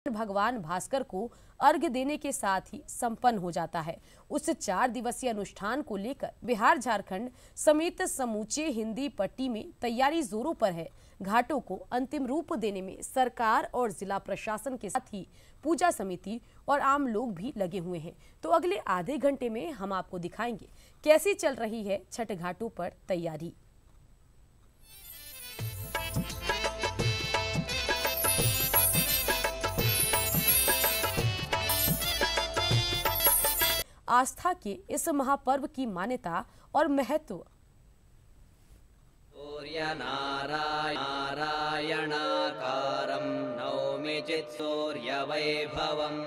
भगवान भास्कर को अर्घ्य देने के साथ ही संपन्न हो जाता है। उस 4 दिवसीय अनुष्ठान को लेकर बिहार झारखंड समेत समूचे हिंदी पट्टी में तैयारी जोरों पर है। घाटों को अंतिम रूप देने में सरकार और जिला प्रशासन के साथ ही पूजा समिति और आम लोग भी लगे हुए हैं। तो अगले आधे घंटे में हम आपको दिखाएंगे कैसी चल रही है छठ घाटों पर तैयारी। आस्था के इस महापर्व की मान्यता और महत्व। सूर्य नारायणाकारं नौमि चित् सूर्य वैभवम्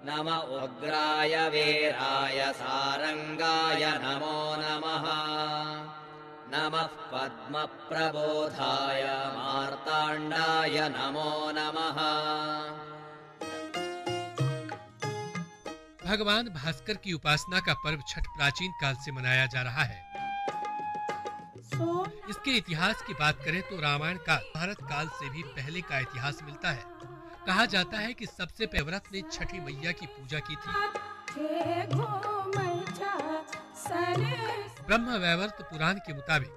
नमः उग्राय वीराय सारंगाय नमो नमः नमः पद्म प्रबोधाय मार्तांडाय नमो नमः। भगवान भास्कर की उपासना का पर्व छठ प्राचीन काल से मनाया जा रहा है। इसके इतिहास की बात करें तो रामायण काल, भारत काल से भी पहले का इतिहास मिलता है। कहा जाता है कि सबसे पहले व्रत ने छठी मैया की पूजा की थी। ब्रह्म वैवर्त पुराण के मुताबिक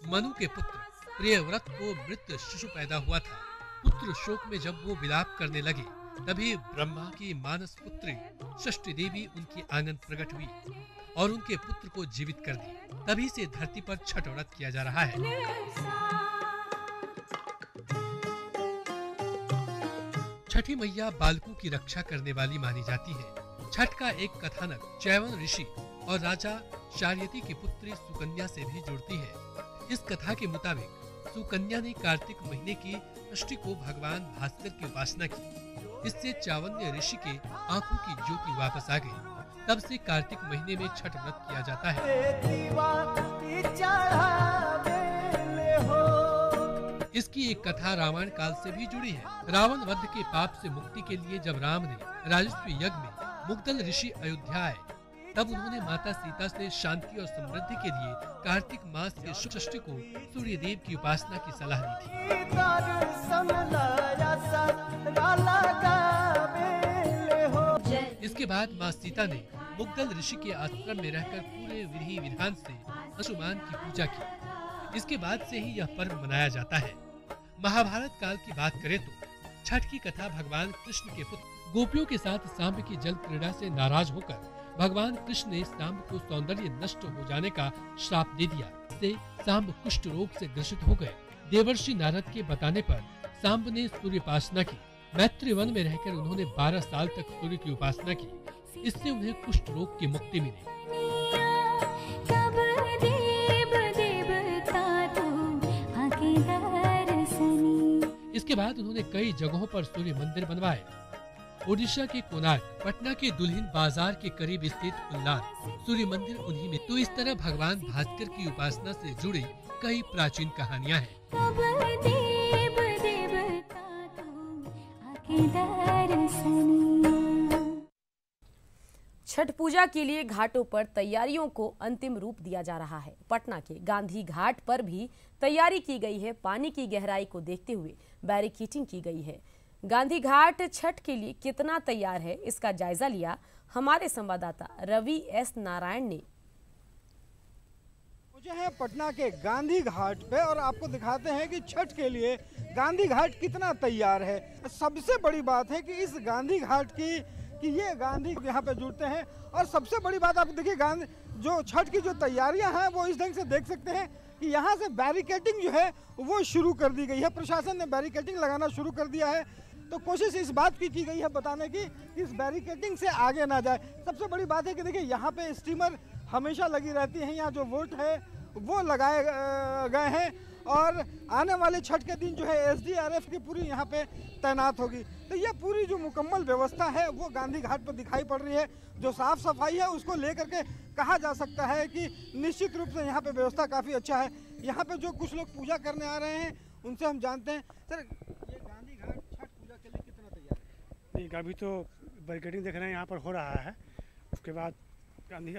मनु के पुत्र प्रियव्रत को मृत शिशु पैदा हुआ था। पुत्र शोक में जब वो विलाप करने लगे तभी ब्रह्मा की मानस पुत्री षष्ठी देवी उनके आंगन प्रकट हुई और उनके पुत्र को जीवित कर दी। तभी से धरती पर छठ व्रत किया जा रहा है। छठी मैया बालकों की रक्षा करने वाली मानी जाती है। छठ का एक कथानक चैवन ऋषि और राजा शार्यती की पुत्री सुकन्या से भी जुड़ती है। इस कथा के मुताबिक सुकन्या ने कार्तिक महीने की षष्ठी को भगवान भास्कर की उपासना की। इससे चावन्य ऋषि के आंखों की ज्योति वापस आ गई। तब से कार्तिक महीने में छठ व्रत किया जाता है। इसकी एक कथा रामायण काल से भी जुड़ी है। रावण वध के पाप से मुक्ति के लिए जब राम ने राजस्व यज्ञ में मुग्दल ऋषि अयोध्या आए, तब उन्होंने माता सीता से शांति और समृद्धि के लिए कार्तिक मास के शुक्ल षष्ठी को सूर्य देव की उपासना की सलाह दी थी। इसके बाद माँ सीता ने मुग्दल ऋषि के आश्रम में रहकर पूरे विधि विधान से अंशुमान की पूजा की। इसके बाद से ही यह पर्व मनाया जाता है। महाभारत काल की बात करें तो छठ की कथा भगवान कृष्ण के पुत्र गोपियों के साथ सांब की जल क्रीड़ा से नाराज होकर भगवान कृष्ण ने सांब को सौंदर्य नष्ट हो जाने का श्राप दे दिया। इससे सांब कुष्ठ रोग से ग्रसित हो गए। देवर्षि नारद के बताने पर सांब ने सूर्य उपासना की। मैत्री वन में रहकर उन्होंने 12 साल तक सूर्य की उपासना की। इससे उन्हें कुष्ठ रोग की मुक्ति मिली। इसके बाद उन्होंने कई जगहों पर सूर्य मंदिर बनवाए। ओडिशा के कोणार्क, पटना के दुल्हिन बाजार के करीब स्थित उल्लान सूर्य मंदिर उन्हीं में। तो इस तरह भगवान भास्कर की उपासना से जुड़ी कई प्राचीन कहानियां हैं। छठ पूजा के लिए घाटों पर तैयारियों को अंतिम रूप दिया जा रहा है। पटना के गांधी घाट पर भी तैयारी की गई है। पानी की गहराई को देखते हुए बैरिकेडिंग की गई है। गांधी घाट छठ के लिए कितना तैयार है, इसका जायजा लिया हमारे संवाददाता रवि एस नारायण ने। पहुंचे हैं पटना के गांधी घाट पे और आपको दिखाते हैं कि छठ के लिए गांधी घाट कितना तैयार है। सबसे बड़ी बात है कि इस गांधी घाट की ये गांधी यहाँ पे जुड़ते हैं और सबसे बड़ी बात आप देखिए गांधी जो छठ की जो तैयारियां हैं वो इस ढंग से देख सकते हैं कि यहाँ से बैरिकेडिंग जो है वो शुरू कर दी गई है। प्रशासन ने बैरिकेडिंग लगाना शुरू कर दिया है। तो कोशिश इस बात की गई है बताने की कि इस बैरिकेडिंग से आगे ना जाए। सबसे बड़ी बात है कि देखिए यहाँ पे स्टीमर हमेशा लगी रहती है। यहाँ जो वोट है वो लगाए गए हैं और आने वाले छठ के दिन जो है SDRF की पूरी यहाँ पे तैनात होगी। तो ये पूरी जो मुकम्मल व्यवस्था है वो गांधी घाट पर दिखाई पड़ रही है। जो साफ सफाई है उसको लेकर के कहा जा सकता है कि निश्चित रूप से यहाँ पे व्यवस्था काफ़ी अच्छा है। यहाँ पे जो कुछ लोग पूजा करने आ रहे हैं उनसे हम जानते हैं। सर, ये गांधी घाट छठ पूजा के लिए कितना तैयार है? नहीं, अभी तो बैरिकेडिंग देख रहे हैं यहाँ पर हो रहा है। उसके बाद गांधी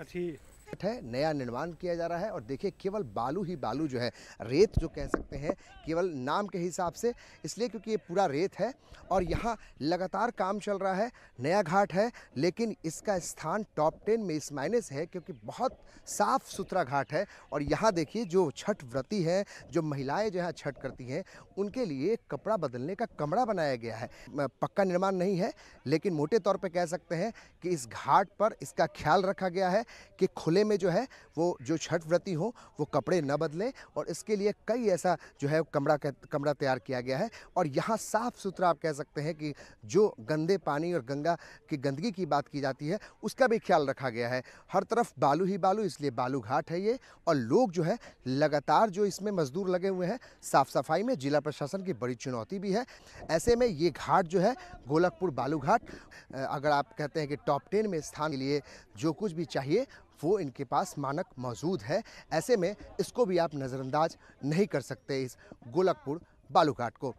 है, नया निर्माण किया जा रहा है। और देखिए केवल बालू ही बालू जो है, रेत जो कह सकते हैं केवल नाम के हिसाब से, इसलिए क्योंकि ये पूरा रेत है और यहाँ लगातार काम चल रहा है। नया घाट है लेकिन इसका स्थान टॉप 10 में इस मायने से है क्योंकि बहुत साफ सुथरा घाट है। और यहाँ देखिए जो छठ व्रती हैं, जो महिलाएं जो है छठ करती हैं, उनके लिए कपड़ा बदलने का कमरा बनाया गया है। पक्का निर्माण नहीं है लेकिन मोटे तौर पे कह सकते हैं कि इस घाट पर इसका ख्याल रखा गया है कि खुले में जो है वो जो छठ व्रती हो वो कपड़े न बदलें। और इसके लिए कई ऐसा जो है कमरा तैयार किया गया है। और यहाँ साफ सुथरा आप कह सकते हैं कि जो गंदे पानी और गंगा की गंदगी की बात की जाती है उसका भी ख्याल रखा गया है। हर तरफ बालू ही बालू, इसलिए बालू घाट है ये। और लोग जो है लगातार जो इसमें मजदूर लगे हुए हैं साफ सफाई में, जिला प्रशासन की बड़ी चुनौती भी है। ऐसे में ये घाट जो है गोलकपुर बालू घाट, अगर आप कहते हैं कि टॉप 10 में स्थान के लिए जो कुछ भी चाहिए वो इनके पास मानक मौजूद है। ऐसे में इसको भी आप नज़रअंदाज नहीं कर सकते इस गोलकपुर बालू घाट को।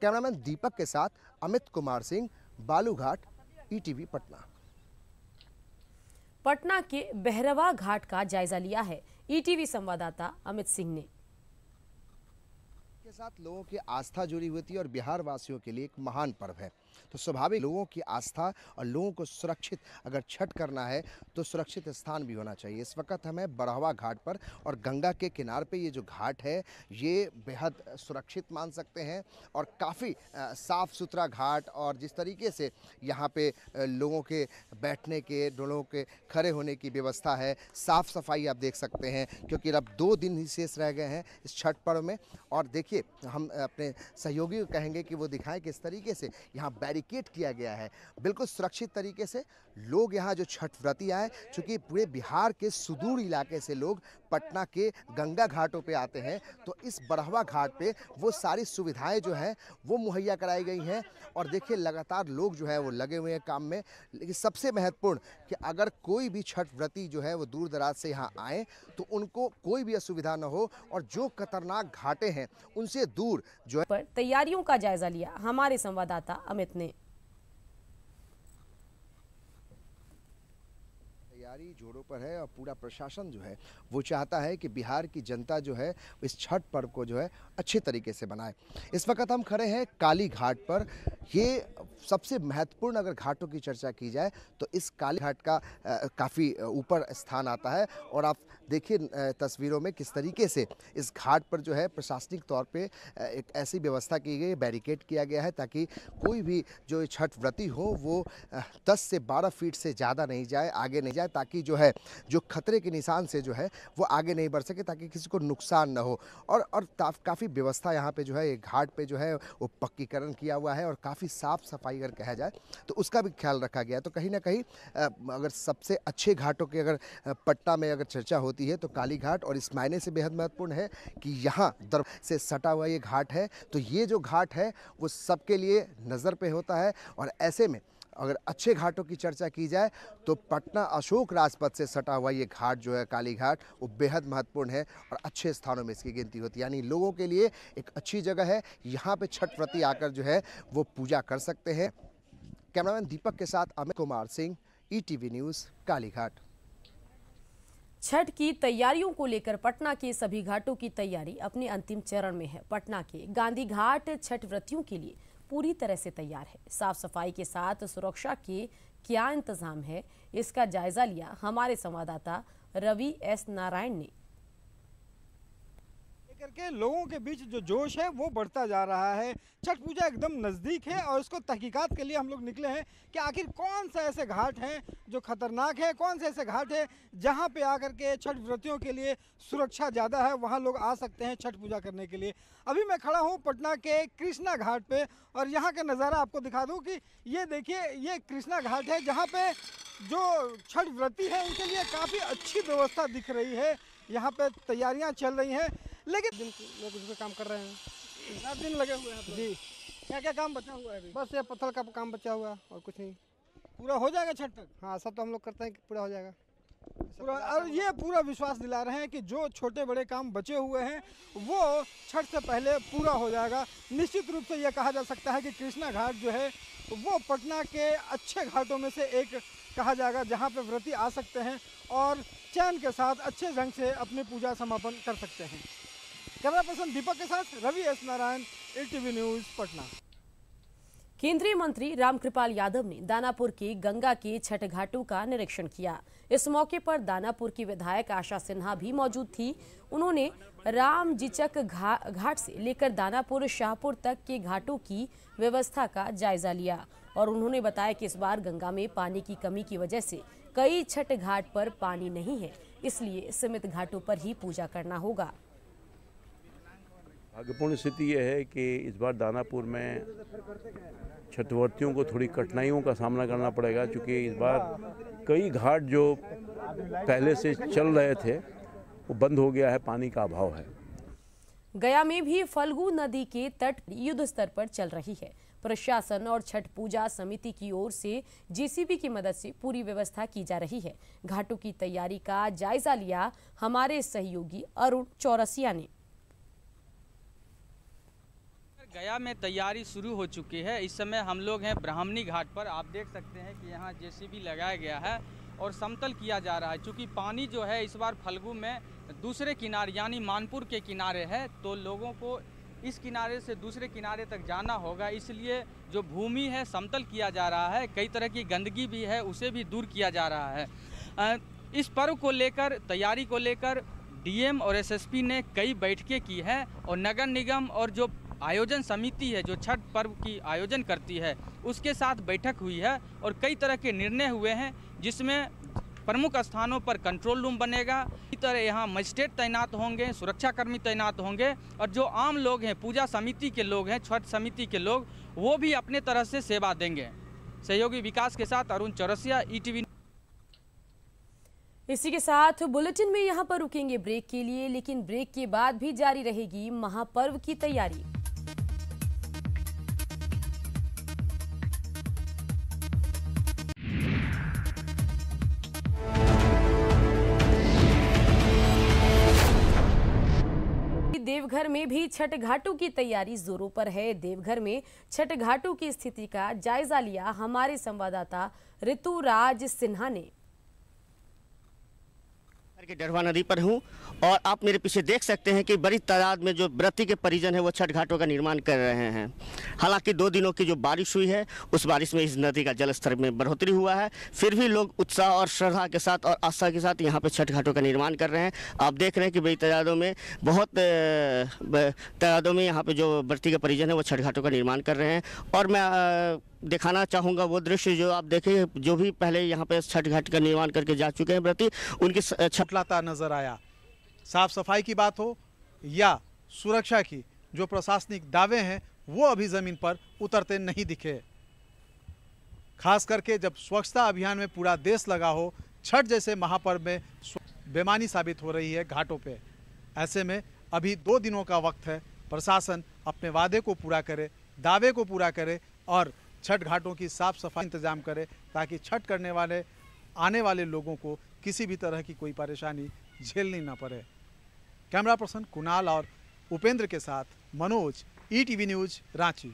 कैमरामैन दीपक के साथ अमित कुमार सिंह, बालू घाट, ईटीवी पटना। पटना के बहरवा घाट का जायजा लिया है ईटीवी संवाददाता अमित सिंह ने। के साथ लोगों की आस्था जुड़ी हुई थी और बिहार वासियों के लिए एक महान पर्व है, तो स्वाभाविक लोगों की आस्था और लोगों को सुरक्षित अगर छठ करना है तो सुरक्षित स्थान भी होना चाहिए। इस वक्त हमें बड़हवा घाट पर और गंगा के किनारे पे ये जो घाट है ये बेहद सुरक्षित मान सकते हैं और काफ़ी साफ़ सुथरा घाट। और जिस तरीके से यहाँ पे लोगों के बैठने के, लोगों के खड़े होने की व्यवस्था है, साफ़ सफाई आप देख सकते हैं क्योंकि अब 2 दिन ही शेष रह गए हैं इस छठ पर्व में। और देखिए हम अपने सहयोगी को कहेंगे कि वो दिखाएं किस तरीके से यहाँ बैरिकेड किया गया है बिल्कुल सुरक्षित तरीके से। लोग यहाँ जो छठ व्रती आए, चूँकि पूरे बिहार के सुदूर इलाके से लोग पटना के गंगा घाटों पे आते हैं, तो इस बड़हवा घाट पे वो सारी सुविधाएं जो हैं वो मुहैया कराई गई हैं। और देखिए लगातार लोग जो है वो लगे हुए हैं काम में। लेकिन सबसे महत्वपूर्ण कि अगर कोई भी छठ व्रती जो है वो दूर दराज से यहाँ आए तो उनको कोई भी असुविधा न हो और जो खतरनाक घाटे हैं उनसे दूर जो है। पर तैयारियों का जायजा लिया हमारे संवाददाता अमित ने। तैयारी जोरों पर है और पूरा प्रशासन जो है वो चाहता है कि बिहार की जनता जो है इस छठ पर्व को जो है अच्छे तरीके से बनाए। इस वक्त हम खड़े हैं काली घाट पर। ये सबसे महत्वपूर्ण अगर घाटों की चर्चा की जाए तो इस काली घाट का काफ़ी ऊपर स्थान आता है। और आप देखिए तस्वीरों में किस तरीके से इस घाट पर जो है प्रशासनिक तौर पे एक ऐसी व्यवस्था की गई, बैरिकेड किया गया है ताकि कोई भी जो छठ व्रती हो वो 10 से 12 फीट से ज़्यादा नहीं जाए, आगे नहीं जाए, ताकि जो है जो खतरे के निशान से जो है वो आगे नहीं बढ़ सके, ताकि किसी को नुकसान न हो। और काफ़ी व्यवस्था यहाँ पे जो है ये घाट पे जो है वो पक्कीकरण किया हुआ है और काफ़ी साफ़ सफाई अगर कहा जाए तो उसका भी ख्याल रखा गया है। तो कहीं ना कहीं अगर सबसे अच्छे घाटों की अगर पटना में अगर चर्चा होती है तो काली घाट, और इस मायने से बेहद महत्वपूर्ण है कि यहाँ दर से सटा हुआ ये घाट है। तो ये जो घाट है वो सबके लिए नज़र पे होता है। और ऐसे में अगर अच्छे घाटों की चर्चा की जाए तो पटना अशोक राजपथ से सटा हुआ ये घाट जो है काली घाट वो बेहद महत्वपूर्ण है और अच्छे स्थानों में इसकी गिनती होती है। यानी लोगों के लिए एक अच्छी जगह है, यहाँ पे छठ व्रती आकर जो है वो पूजा कर सकते हैं। कैमरामैन दीपक के साथ अमित कुमार सिंह, ईटीवी न्यूज़, काली घाट। छठ की तैयारियों को लेकर पटना के सभी घाटों की तैयारी अपने अंतिम चरण में है। पटना के गांधी घाट छठ व्रतियों के लिए पूरी तरह से तैयार है। साफ सफाई के साथ सुरक्षा के क्या इंतजाम है, इसका जायजा लिया हमारे संवाददाता रवि एस नारायण ने। करके लोगों के बीच जो जोश है वो बढ़ता जा रहा है। छठ पूजा एकदम नज़दीक है और इसको तहकीकात के लिए हम लोग निकले हैं कि आखिर कौन से ऐसे घाट हैं जो खतरनाक है, कौन से ऐसे घाट है जहां पे आकर के छठ व्रतियों के लिए सुरक्षा ज़्यादा है, वहां लोग आ सकते हैं छठ पूजा करने के लिए। अभी मैं खड़ा हूं पटना के कृष्णा घाट पे और यहाँ का नज़ारा आपको दिखा दूँ कि ये देखिए ये कृष्णा घाट है जहाँ पे जो छठ व्रती है उनके लिए काफ़ी अच्छी व्यवस्था दिख रही है। यहाँ पे तैयारियाँ चल रही हैं, लेकिन लोग इस पे काम कर रहे हैं। 7 दिन लगे हुए हैं जी। क्या क्या काम बचा हुआ है अभी? बस ये पत्थर का काम बचा हुआ है और कुछ नहीं। पूरा हो जाएगा छठ तक? हाँ, सब तो हम लोग करते हैं कि पूरा हो जाएगा। और ये पूरा विश्वास दिला रहे हैं कि जो छोटे बड़े काम बचे हुए हैं वो छठ से पहले पूरा हो जाएगा। निश्चित रूप से यह कहा जा सकता है कि कृष्णा घाट जो है वो पटना के अच्छे घाटों में से एक कहा जाएगा, जहां पे व्रती आ सकते हैं और चैन के साथ अच्छे ढंग से अपनी पूजा समापन कर सकते हैं। कैमरा पर्सन दीपक के साथ Ravi S Narayan, ETV news, Patna. केंद्रीय मंत्री रामकृपाल यादव ने दानापुर के गंगा के छठ घाटों का निरीक्षण किया। इस मौके पर दानापुर की विधायक आशा सिन्हा भी मौजूद थी। उन्होंने रामजिचक घाट से लेकर दानापुर शाहपुर तक के घाटों की व्यवस्था का जायजा लिया और उन्होंने बताया कि इस बार गंगा में पानी की कमी की वजह से कई छठ घाट पर पानी नहीं है, इसलिए सीमित घाटों पर ही पूजा करना होगा। भाग्यपूर्ण स्थिति यह है कि इस बार दानापुर में छठवर्तियों को थोड़ी कठिनाइयों का सामना करना पड़ेगा, क्योंकि इस बार कई घाट जो पहले से चल रहे थे वो बंद हो गया है, पानी का अभाव है। गया में भी फल्गु नदी के तट युद्ध स्तर पर चल रही है। प्रशासन और छठ पूजा समिति की ओर से जेसीबी की मदद से पूरी व्यवस्था की जा रही है। घाटों की तैयारी का जायजा लिया हमारे सहयोगी अरुण चौरसिया ने। गया में तैयारी शुरू हो चुकी है। इस समय हम लोग हैं ब्राह्मणी घाट पर। आप देख सकते हैं कि यहाँ जेसीबी लगाया गया है और समतल किया जा रहा है। चूँकि पानी जो है इस बार फल्गु में दूसरे किनारे यानी मानपुर के किनारे है, तो लोगों को इस किनारे से दूसरे किनारे तक जाना होगा, इसलिए जो भूमि है समतल किया जा रहा है। कई तरह की गंदगी भी है, उसे भी दूर किया जा रहा है। इस पर्व को लेकर, तैयारी को लेकर डीएम और एसएसपी ने कई बैठकें की हैं और नगर निगम और जो आयोजन समिति है जो छठ पर्व की आयोजन करती है उसके साथ बैठक हुई है और कई तरह के निर्णय हुए हैं, जिसमें प्रमुख स्थानों पर कंट्रोल रूम बनेगा। इसी तरह यहाँ मजिस्ट्रेट तैनात होंगे, सुरक्षाकर्मी तैनात होंगे और जो आम लोग हैं, पूजा समिति के लोग हैं, छठ समिति के लोग, वो भी अपने तरह से सेवा देंगे। सहयोगी विकास के साथ अरुण चौरसिया, ईटीवी। इसी के साथ बुलेटिन में यहाँ पर रुकेंगे ब्रेक के लिए, लेकिन ब्रेक के बाद भी जारी रहेगी महापर्व की तैयारी। देवघर में भी छठ घाटों की तैयारी जोरों पर है। देवघर में छठ घाटों की स्थिति का जायजा लिया हमारे संवाददाता ऋतुराज सिन्हा ने। के डरवा नदी पर हूँ और आप मेरे पीछे देख सकते हैं कि बड़ी तादाद में जो व्रती के परिजन है वो छठ घाटों का निर्माण कर रहे हैं। हालांकि 2 दिनों की जो बारिश हुई है उस बारिश में इस नदी का जलस्तर में बढ़ोतरी हुआ है, फिर भी लोग उत्साह और श्रद्धा के साथ और आस्था के साथ यहाँ पे छठ घाटों का निर्माण कर रहे हैं। आप देख रहे हैं कि बड़ी तादादों में, बहुत तादादों में यहाँ पे जो व्रती के परिजन है वो छठ घाटों का निर्माण कर रहे हैं। और मैं दिखाना चाहूँगा वो दृश्य जो आप देखें, जो भी पहले यहाँ पे छठ घाट का निर्माण करके जा चुके हैं व्रती, उनकी छटलाता नजर आया। साफ सफाई की बात हो या सुरक्षा की, जो प्रशासनिक दावे हैं वो अभी जमीन पर उतरते नहीं दिखे। खास करके जब स्वच्छता अभियान में पूरा देश लगा हो, छठ जैसे महापर्व में बेमानी साबित हो रही है घाटों पे। ऐसे में अभी 2 दिनों का वक्त है, प्रशासन अपने वादे को पूरा करे, दावे को पूरा करे और छठ घाटों की साफ सफाई इंतजाम करे, ताकि छठ करने वाले आने वाले लोगों को किसी भी तरह की कोई परेशानी झेलनी ना पड़े। कैमरा पर्सन कुणाल और उपेंद्र के साथ मनोज, ईटीवी न्यूज़, रांची।